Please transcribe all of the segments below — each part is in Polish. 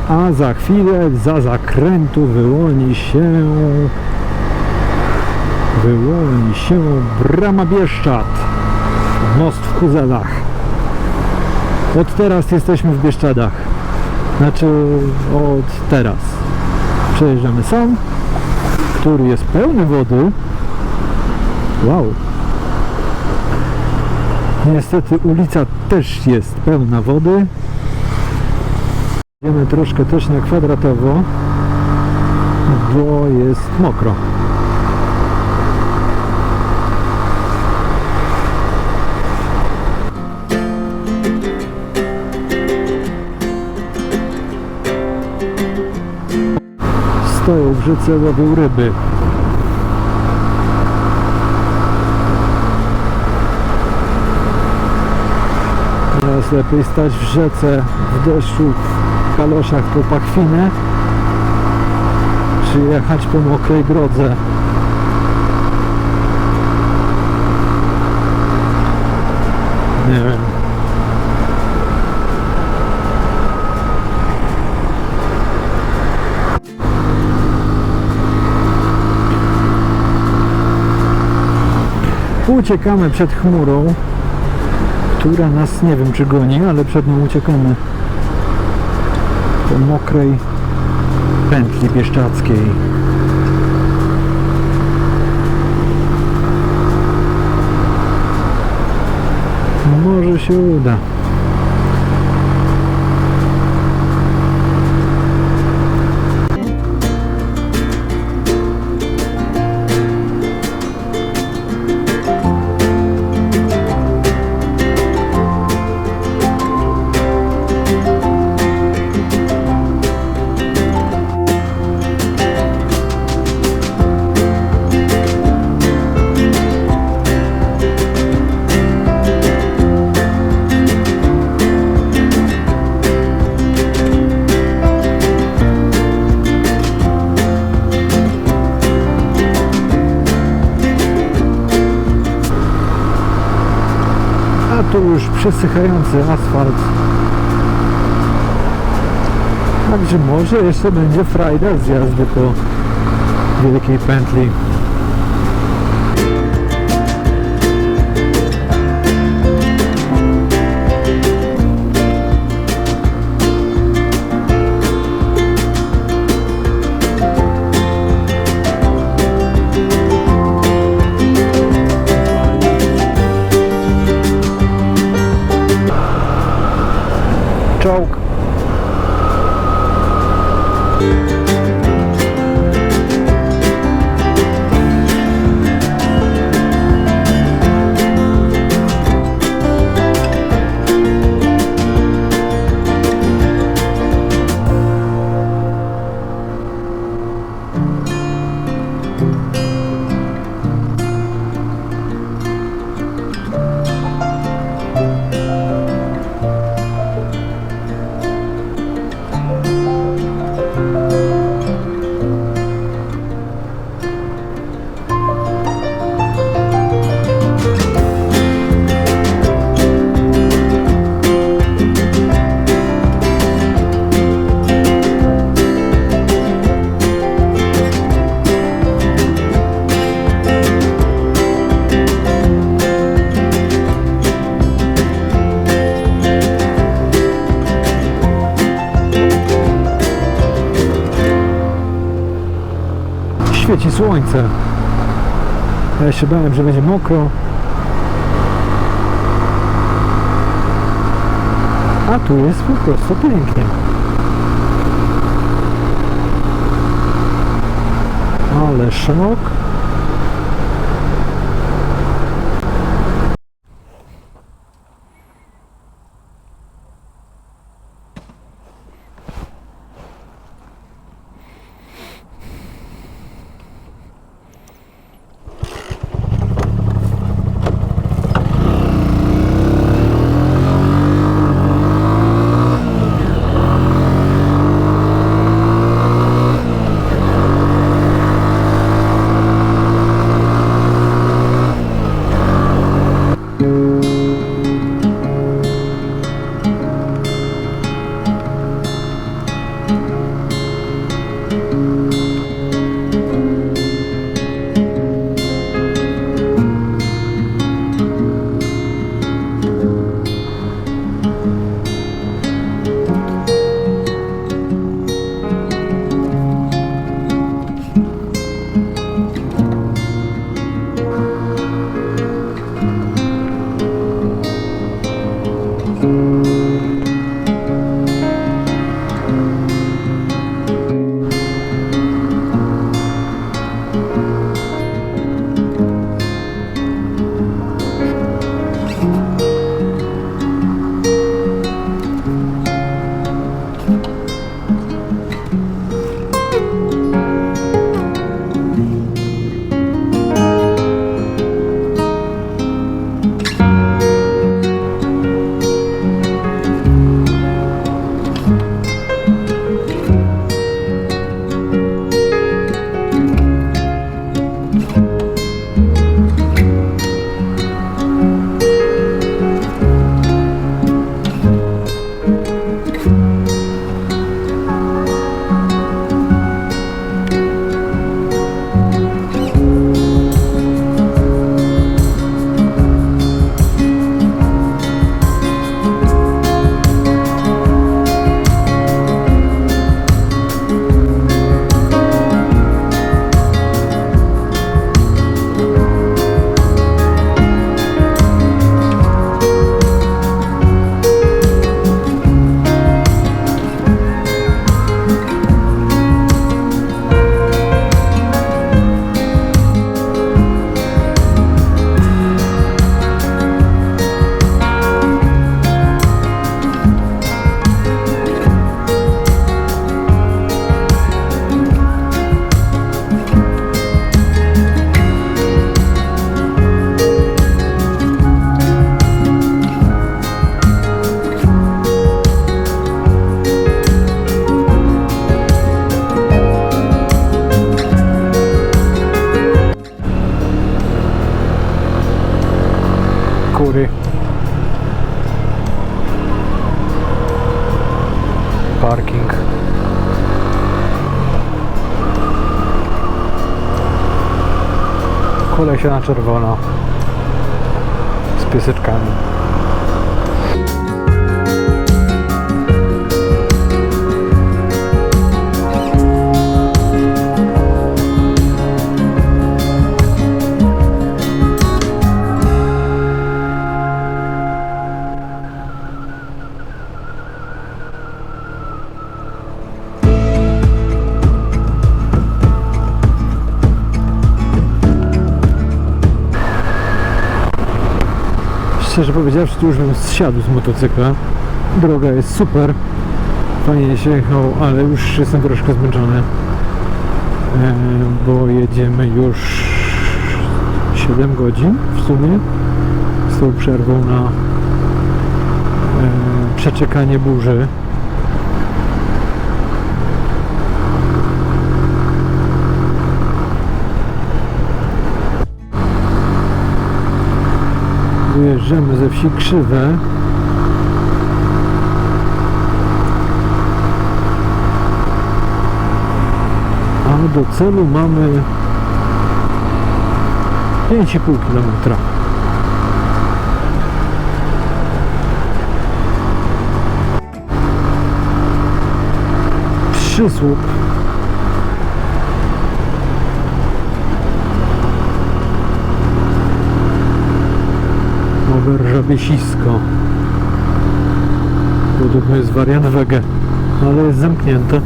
A za chwilę za zakrętu wyłoni się brama Bieszczad, most w Kuzelach. Od teraz jesteśmy w Bieszczadach, znaczy od teraz przejeżdżamy sam, który jest pełny wody. Wow, niestety ulica też jest pełna wody. Idziemy troszkę też na kwadratowo, bo jest mokro. Stoją w rzece, łowią ryby. Teraz lepiej stać w rzece, w deszczu, w kaloszach po pachwinę, czy jechać po mokrej drodze. Nie wiem. Uciekamy przed chmurą, która nas, nie wiem czy goni, ale przed nią uciekamy po mokrej pętli bieszczadzkiej. Może się uda. Tu już przesychający asfalt, także może jeszcze będzie frajda z jazdy po wielkiej pętli. Czołg. Świeci słońce. Ja się bałem, że będzie mokro. A tu jest po prostu pięknie. Ale szok. parking. Kolesia na czerwono z pieseczkami. Szczerze powiedziawszy, to już bym zsiadł z motocykla. Droga jest super, fajnie się jechał, ale już jestem troszkę zmęczony, bo jedziemy już 7 godzin w sumie z tą przerwą na przeczekanie burzy. Wyjeżdżamy ze wsi Krzywe. A do celu mamy 5,5 km. Przysłup. Żabiesisko. Podobno jest wariant wege, ale jest zamknięte.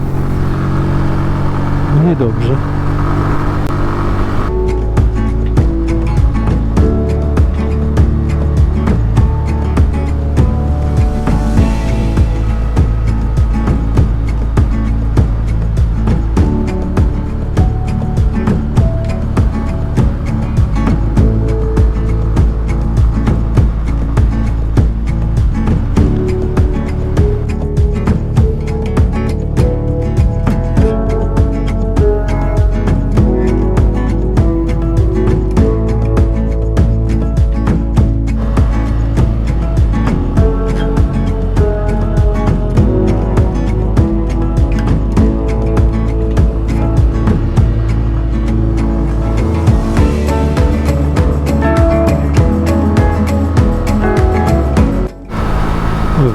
Niedobrze.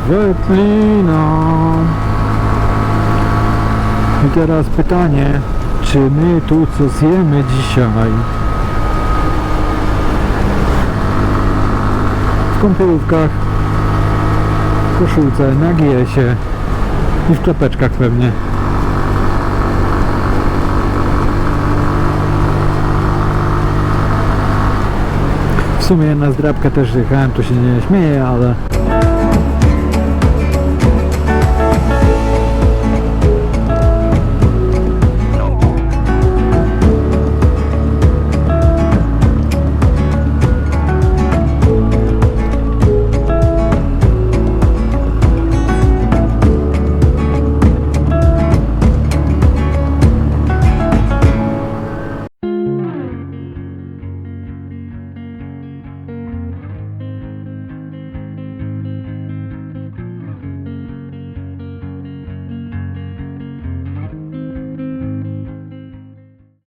Wetlina. I teraz pytanie, czy my tu co zjemy dzisiaj? W kąpielówkach, w koszulce, na GS-ie i w klapeczkach pewnie. W sumie na zdrabkę też jechałem, to się nie śmieję, ale